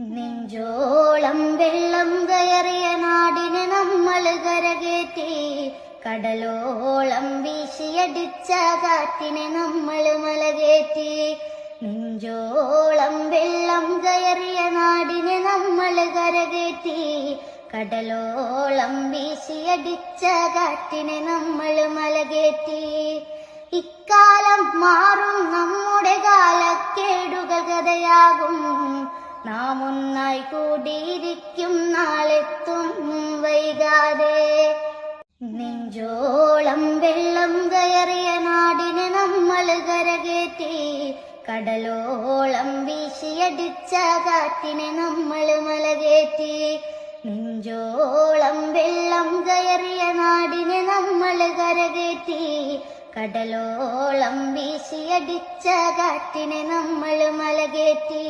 നെഞ്ചോളം വെള്ളം കയറിയ നാടിനെ നമ്മൾ കരകേറ്റി, കടലോളം വീശിയടിച്ച കാറ്റിനെ നമ്മൾ മലകേറ്റി. നെഞ്ചോളം വെള്ളം കയറിയ നാടിനെ നമ്മൾ കരകേറ്റി, കടലോളം വീശിയടിച്ച കാറ്റിനെ നമ്മൾ മലകേറ്റി. ഇക്കാലം മാറും, നമ്മുടെ കാലക്കേടുകൾ കഥയാകും. നാം ഒന്നായി കൂടിയിരിക്കും, നാളെത്തും വൈകാതെ. നെഞ്ചോളം വെള്ളം കയറിയ നാടിനെ നമ്മൾ കരകേറ്റി, കടലോളം വീശിയടിച്ച കാറ്റിനെ നമ്മൾ മലകേറ്റി. നെഞ്ചോളം വെള്ളം കയറിയ നാടിനെ നമ്മൾ കരകേറ്റി, കടലോളം വീശിയടിച്ച കാറ്റിനെ നമ്മൾ മലകേറ്റി.